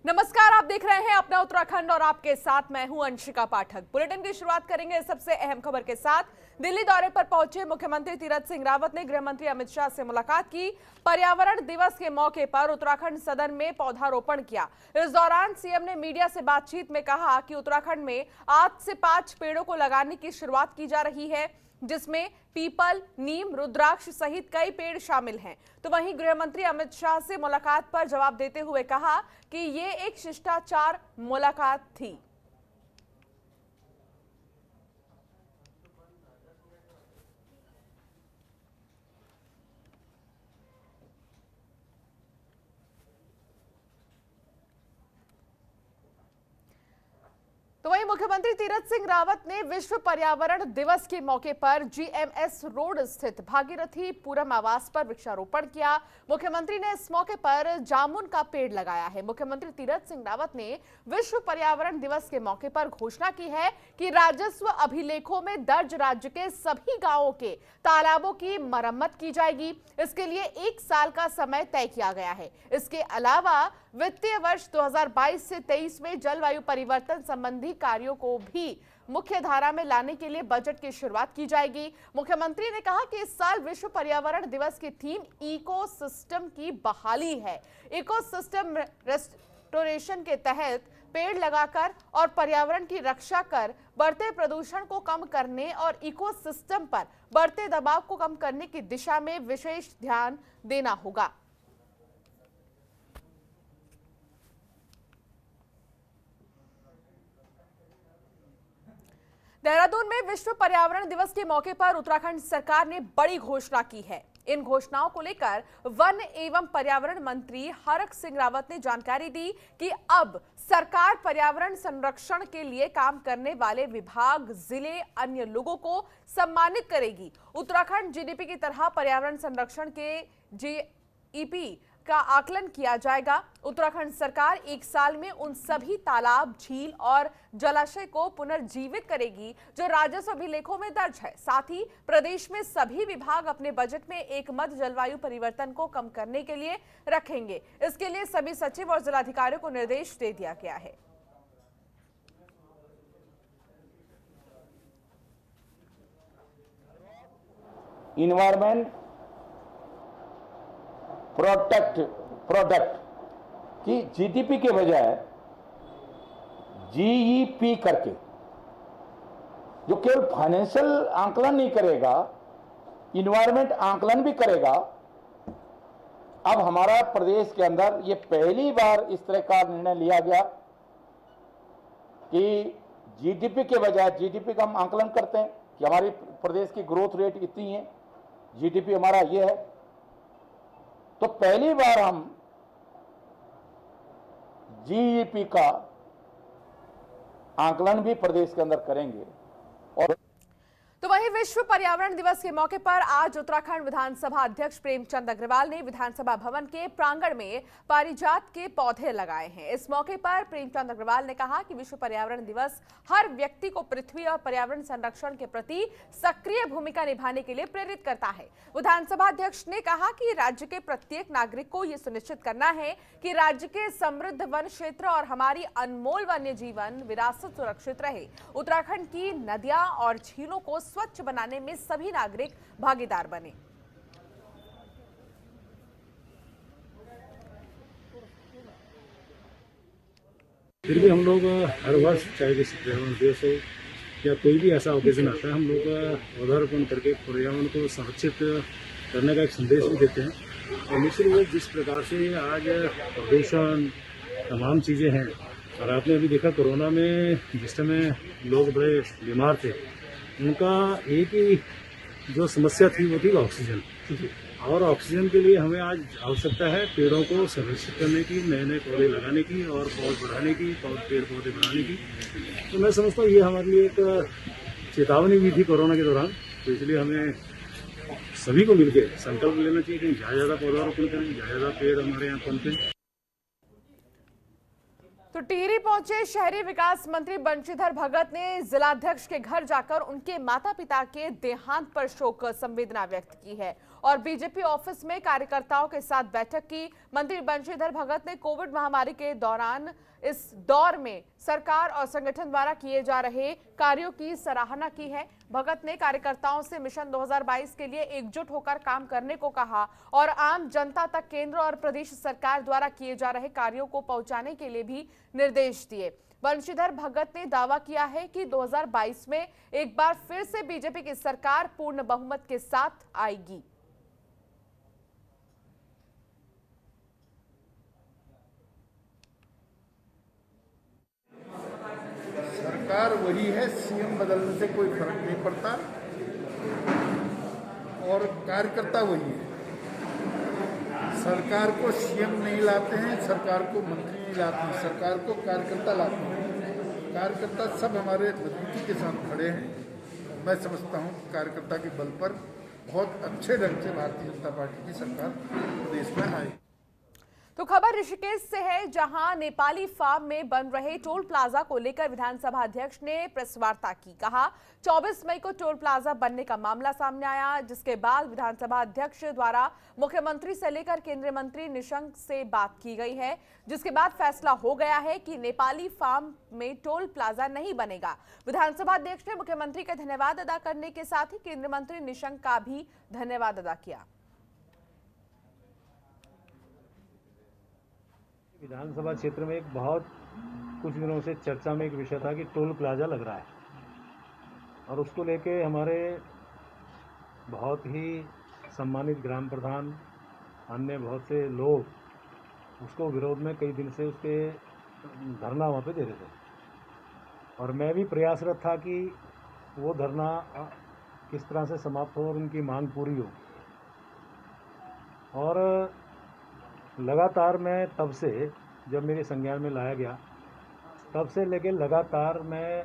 नमस्कार, आप देख रहे हैं अपना उत्तराखंड और आपके साथ मैं हूं अंशिका पाठक। बुलेटिन की शुरुआत करेंगे सबसे अहम खबर के साथ। दिल्ली दौरे पर पहुंचे मुख्यमंत्री तीरथ सिंह रावत ने गृह मंत्री अमित शाह से मुलाकात की। पर्यावरण दिवस के मौके पर उत्तराखंड सदन में पौधारोपण किया। इस दौरान सीएम ने मीडिया से बातचीत में कहा कि उत्तराखंड में आज से 5 पेड़ों को लगाने की शुरुआत की जा रही है, जिसमें पीपल, नीम, रुद्राक्ष सहित कई पेड़ शामिल हैं। तो वहीं गृह मंत्री अमित शाह से मुलाकात पर जवाब देते हुए कहा कि ये एक शिष्टाचार मुलाकात थी। तो वहीं मुख्यमंत्री तीरथ सिंह रावत ने विश्व पर्यावरण दिवस के मौके पर जीएमएस रोड स्थित भागीरथी पूरम आवास पर वृक्षारोपण किया। मुख्यमंत्री ने इस मौके पर जामुन का पेड़ लगाया है। मुख्यमंत्री तीरथ सिंह रावत ने विश्व पर्यावरण दिवस के मौके पर घोषणा की है कि राजस्व अभिलेखों में दर्ज राज्य के सभी गांवों के तालाबों की मरम्मत की जाएगी। इसके लिए 1 साल का समय तय किया गया है। इसके अलावा वित्तीय वर्ष 2022 से 23 में जलवायु परिवर्तन संबंधी कार्यों को भी मुख्य धारा में लाने के लिए बजट की शुरुआत की जाएगी। मुख्यमंत्री ने कहा कि इस साल विश्व पर्यावरण दिवस की थीम इकोसिस्टम की बहाली है। इकोसिस्टम रेस्टोरेशन के तहत पेड़ लगाकर और पर्यावरण की रक्षा कर बढ़ते प्रदूषण को कम करने और इकोसिस्टम पर बढ़ते दबाव को कम करने की दिशा में विशेष ध्यान देना होगा। देहरादून में विश्व पर्यावरण दिवस के मौके पर उत्तराखंड सरकार ने बड़ी घोषणा की है। इन घोषणाओं को लेकर वन एवं पर्यावरण मंत्री हरक सिंह रावत ने जानकारी दी कि अब सरकार पर्यावरण संरक्षण के लिए काम करने वाले विभाग, जिले, अन्य लोगों को सम्मानित करेगी। उत्तराखंड जीडीपी की तरह पर्यावरण संरक्षण के जीईपी का आकलन किया जाएगा। उत्तराखंड सरकार 1 साल में उन सभी तालाब, झील और जलाशय को पुनर्जीवित करेगी जो राजस्व अभिलेखों में दर्ज है। साथ ही प्रदेश में सभी विभाग अपने बजट में एकमत जलवायु परिवर्तन को कम करने के लिए रखेंगे। इसके लिए सभी सचिव और जिलाधिकारियों को निर्देश दे दिया गया है। इन्वायरमेंट प्रोडक्ट की जीडीपी के बजाय जीईपी करके, जो केवल फाइनेंशियल आंकलन नहीं करेगा, इन्वायरमेंट आंकलन भी करेगा। अब हमारा प्रदेश के अंदर ये पहली बार इस तरह का निर्णय लिया गया कि जीडीपी के बजाय, जीडीपी का हम आंकलन करते हैं कि हमारी प्रदेश की ग्रोथ रेट इतनी है, जीडीपी हमारा ये है, तो पहली बार हम जीईपी का आकलन भी प्रदेश के अंदर करेंगे। और तो वहीं विश्व पर्यावरण दिवस के मौके पर आज उत्तराखंड विधानसभा अध्यक्ष प्रेमचंद अग्रवाल ने विधानसभा भवन के प्रांगण में पारिजात के पौधे लगाए हैं। इस मौके पर प्रेमचंद अग्रवाल ने कहा कि विश्व पर्यावरण दिवस हर व्यक्ति को पृथ्वी और पर्यावरण संरक्षण के प्रति सक्रिय भूमिका निभाने के लिए प्रेरित करता है। विधानसभा अध्यक्ष ने कहा कि राज्य के प्रत्येक नागरिक को यह सुनिश्चित करना है कि राज्य के समृद्ध वन क्षेत्र और हमारी अनमोल वन्य जीवन विरासत सुरक्षित रहे। उत्तराखंड की नदियां और झीलों को स्वच्छ बनाने में सभी नागरिक भागीदार बने। फिर भी हम लोग हर वर्ष, चाहे जैसे पर्यावरण दिवस हो या कोई भी ऐसा ओकेजन आता है, हम लोग पौधारोपण करके पर्यावरण को संरक्षित करने का एक संदेश भी देते हैं। और निश्चित रूप से जिस प्रकार से आज प्रदूषण, तमाम चीज़ें हैं, और आपने अभी देखा कोरोना में जिस समय लोग बड़े बीमार थे, उनका एक ही जो समस्या थी वो थी ऑक्सीजन। और ऑक्सीजन के लिए हमें आज आवश्यकता है पेड़ों को संरक्षित करने की, नए नए पौधे लगाने की और पौध बढ़ाने की, पेड़ पौधे बढ़ाने की। तो मैं समझता हूँ ये हमारे लिए एक चेतावनी भी थी कोरोना के दौरान। तो इसलिए हमें सभी को मिलकर संकल्प लेना चाहिए कि ज़्यादा पौधारोपण करें, ज़्यादा पेड़ हमारे यहाँ पनपें। तो टिहरी पहुंचे शहरी विकास मंत्री बंशीधर भगत ने जिलाध्यक्ष के घर जाकर उनके माता पिता के देहांत पर शोक संवेदना व्यक्त की है। और बीजेपी ऑफिस में कार्यकर्ताओं के साथ बैठक की। मंत्री बंशीधर भगत ने कोविड महामारी के दौरान इस दौर में सरकार और संगठन द्वारा किए जा रहे कार्यों की सराहना की है। भगत ने कार्यकर्ताओं से मिशन 2022 के लिए एकजुट होकर काम करने को कहा और आम जनता तक केंद्र और प्रदेश सरकार द्वारा किए जा रहे कार्यों को पहुंचाने के लिए भी निर्देश दिए। बंशीधर भगत ने दावा किया है कि 2022 में एक बार फिर से बीजेपी की सरकार पूर्ण बहुमत के साथ आएगी। सरकार वही है, सीएम बदलने से कोई फर्क नहीं पड़ता और कार्यकर्ता वही है। सरकार को सीएम नहीं लाते हैं, सरकार को मंत्री नहीं लाते हैं, सरकार को कार्यकर्ता लाते हैं। कार्यकर्ता सब हमारे मजबूती के साथ खड़े हैं। मैं समझता हूँ कि कार्यकर्ता के बल पर बहुत अच्छे ढंग से भारतीय जनता पार्टी की सरकार प्रदेश में आई। तो खबर ऋषिकेश से है, जहां नेपाली फार्म में बन रहे टोल प्लाजा को लेकर विधानसभा अध्यक्ष ने प्रेस वार्ता की। कहा 24 मई को टोल प्लाजा बनने का मामला सामने आया, जिसके बाद विधानसभा अध्यक्ष द्वारा मुख्यमंत्री से लेकर केंद्रीय मंत्री निशंक से बात की गई है, जिसके बाद फैसला हो गया है कि नेपाली फार्म में टोल प्लाजा नहीं बनेगा। विधानसभा अध्यक्ष ने मुख्यमंत्री का धन्यवाद अदा करने के साथ ही केंद्रीय मंत्री निशंक का भी धन्यवाद अदा किया। विधानसभा क्षेत्र में एक बहुत कुछ दिनों से चर्चा में एक विषय था कि टोल प्लाजा लग रहा है और उसको लेके हमारे बहुत ही सम्मानित ग्राम प्रधान, अन्य बहुत से लोग उसको विरोध में कई दिन से उसके धरना वहाँ पे दे रहे थे और मैं भी प्रयासरत था कि वो धरना किस तरह से समाप्त हो और उनकी मांग पूरी हो। और लगातार मैं तब से, जब मेरे संज्ञान में लाया गया, तब से लेके लगातार मैं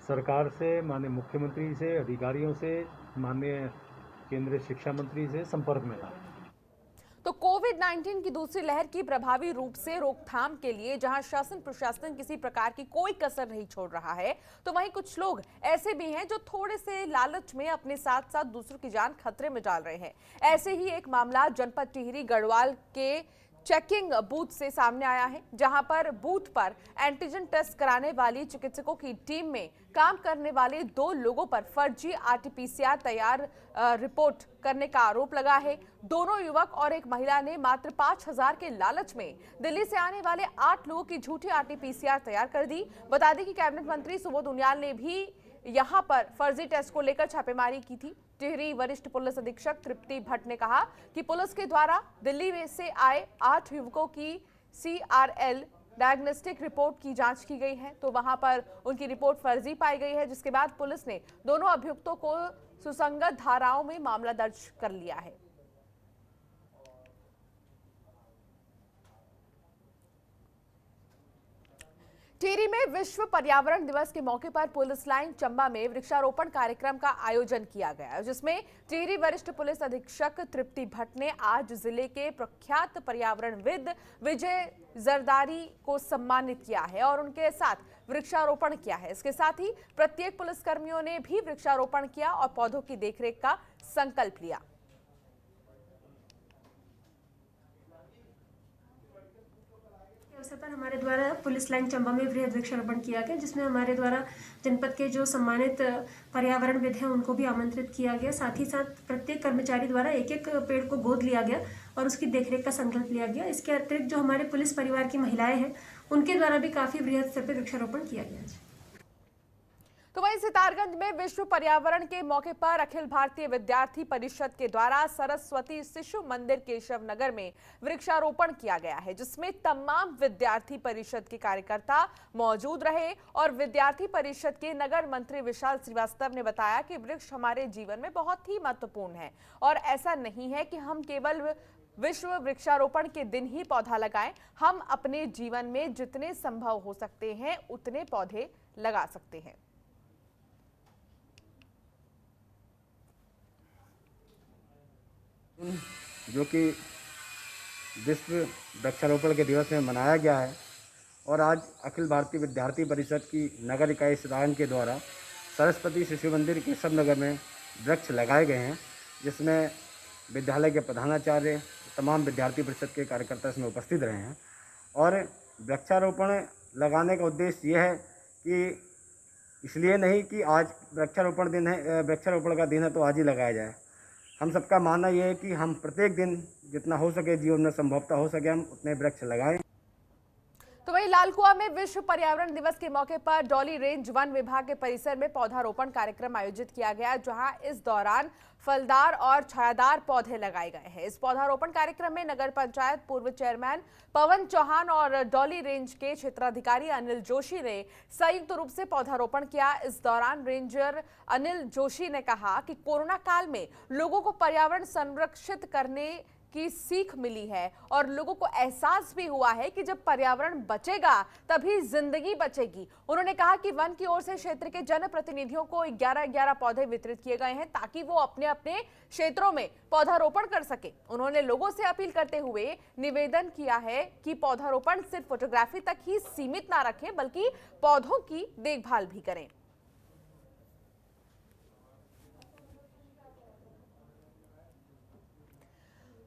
सरकार से, माननीय मुख्यमंत्री से, अधिकारियों से, माननीय केंद्रीय शिक्षा मंत्री से संपर्क में था। तो कोविड-19 की दूसरी लहर की प्रभावी रूप से रोकथाम के लिए जहां शासन प्रशासन किसी प्रकार की कोई कसर नहीं छोड़ रहा है, तो वहीं कुछ लोग ऐसे भी हैं जो थोड़े से लालच में अपने साथ साथ दूसरों की जान खतरे में डाल रहे हैं। ऐसे ही एक मामला जनपद टिहरी गढ़वाल के चेकिंग बूथ से सामने आया है, जहां पर बूथ पर एंटीजन टेस्ट कराने वाली चिकित्सकों की टीम में काम करने वाले 2 लोगों पर फर्जी आरटीपीसीआर तैयार रिपोर्ट करने का आरोप लगा है। दोनों युवक और एक महिला ने मात्र 5,000 के लालच में दिल्ली से आने वाले 8 लोगों की झूठी आरटीपीसीआर तैयार कर दी। बता दें कि कैबिनेट मंत्री सुबोध उनियाल ने भी यहां पर फर्जी टेस्ट को लेकर छापेमारी की थी। टिहरी वरिष्ठ पुलिस अधीक्षक तृप्ति भट्ट ने कहा कि पुलिस के द्वारा दिल्ली से आए 8 युवकों की CRL डायग्नोस्टिक रिपोर्ट की जांच की गई है, तो वहां पर उनकी रिपोर्ट फर्जी पाई गई है, जिसके बाद पुलिस ने दोनों अभियुक्तों को सुसंगत धाराओं में मामला दर्ज कर लिया है। टिहरी में विश्व पर्यावरण दिवस के मौके पर पुलिस लाइन चंबा में वृक्षारोपण कार्यक्रम का आयोजन किया गया, जिसमें टिहरी वरिष्ठ पुलिस अधीक्षक तृप्ति भट्ट ने आज जिले के प्रख्यात पर्यावरणविद विजय जरदारी को सम्मानित किया है और उनके साथ वृक्षारोपण किया है। इसके साथ ही प्रत्येक पुलिसकर्मियों ने भी वृक्षारोपण किया और पौधों की देखरेख का संकल्प लिया। अवसर पर हमारे द्वारा पुलिस लाइन चंबा में वृहद वृक्षारोपण किया गया, जिसमें हमारे द्वारा जनपद के जो सम्मानित पर्यावरणविद हैं उनको भी आमंत्रित किया गया। साथ ही साथ प्रत्येक कर्मचारी द्वारा एक पेड़ को गोद लिया गया और उसकी देखरेख का संकल्प लिया गया। इसके अतिरिक्त जो हमारे पुलिस परिवार की महिलाएं हैं उनके द्वारा भी काफी वृहद स्तर पर वृक्षारोपण किया गया। तो वहीं सितारगंज में विश्व पर्यावरण के मौके पर अखिल भारतीय विद्यार्थी परिषद के द्वारा सरस्वती शिशु मंदिर केशव नगर में वृक्षारोपण किया गया है, जिसमें तमाम विद्यार्थी परिषद के कार्यकर्ता मौजूद रहे और विद्यार्थी परिषद के नगर मंत्री विशाल श्रीवास्तव ने बताया कि वृक्ष हमारे जीवन में बहुत ही महत्वपूर्ण है और ऐसा नहीं है कि हम केवल विश्व वृक्षारोपण के दिन ही पौधा लगाएं, हम अपने जीवन में जितने संभव हो सकते हैं उतने पौधे लगा सकते हैं। जो कि विश्व वृक्षारोपण के दिवस में मनाया गया है और आज अखिल भारतीय विद्यार्थी परिषद की नगर इकाई सितारगंज के द्वारा सरस्वती शिशु मंदिर केशव नगर में वृक्ष लगाए गए हैं। जिसमें विद्यालय के प्रधानाचार्य, तमाम विद्यार्थी परिषद के कार्यकर्ता इसमें उपस्थित रहे हैं। और वृक्षारोपण लगाने का उद्देश्य ये है कि इसलिए नहीं कि आज वृक्षारोपण दिन है, वृक्षारोपण का दिन है तो आज ही लगाया जाए। हम सबका मानना ये है कि हम प्रत्येक दिन जितना हो सके, जीवन में संभवतः हो सके, हम उतने वृक्ष लगाएं। तो वहीं लालकुआं में विश्व पर्यावरण दिवस के मौके पर डॉली रेंज वन विभाग के परिसर में पौधारोपण कार्यक्रम आयोजित किया गया, जहां इस दौरान फलदार और छायादार पौधे लगाए गए हैं। इस पौधारोपण कार्यक्रम में नगर पंचायत पूर्व चेयरमैन पवन चौहान और डॉली रेंज के क्षेत्राधिकारी अनिल जोशी ने संयुक्त रूप से पौधारोपण किया। इस दौरान रेंजर अनिल जोशी ने कहा कि कोरोना काल में लोगों को पर्यावरण संरक्षित करने की सीख मिली है और लोगों को एहसास भी हुआ है कि जब पर्यावरण बचेगा तभी जिंदगी बचेगी। उन्होंने कहा कि वन की ओर से क्षेत्र के जनप्रतिनिधियों को 11-11 पौधे वितरित किए गए हैं ताकि वो अपने अपने क्षेत्रों में पौधारोपण कर सके। उन्होंने लोगों से अपील करते हुए निवेदन किया है कि पौधारोपण सिर्फ फोटोग्राफी तक ही सीमित ना रखें बल्कि पौधों की देखभाल भी करें।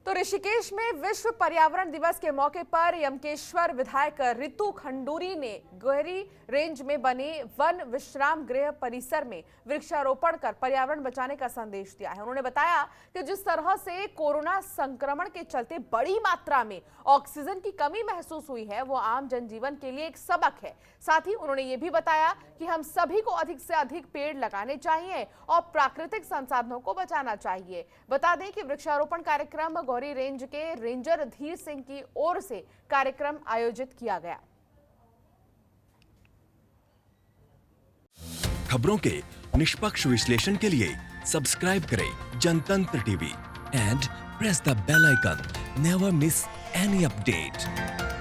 तो ऋषिकेश में विश्व पर्यावरण दिवस के मौके पर यमकेश्वर विधायक रितु खंडूरी ने गहरी रेंज में बने वन विश्राम गृह परिसर में वृक्षारोपण कर पर्यावरण बचाने का संदेश दिया है। उन्होंने बताया कि जिस तरह से कोरोना संक्रमण के चलते बड़ी मात्रा में ऑक्सीजन की कमी महसूस हुई है वो आम जनजीवन के लिए एक सबक है। साथ ही उन्होंने ये भी बताया कि हम सभी को अधिक से अधिक पेड़ लगाने चाहिए और प्राकृतिक संसाधनों को बचाना चाहिए। बता दें कि वृक्षारोपण कार्यक्रम गौरी रेंज के रेंजर धीर सिंह की ओर से कार्यक्रम आयोजित किया गया। खबरों के निष्पक्ष विश्लेषण के लिए सब्सक्राइब करें Jantantra TV and press the bell icon. Never miss any update.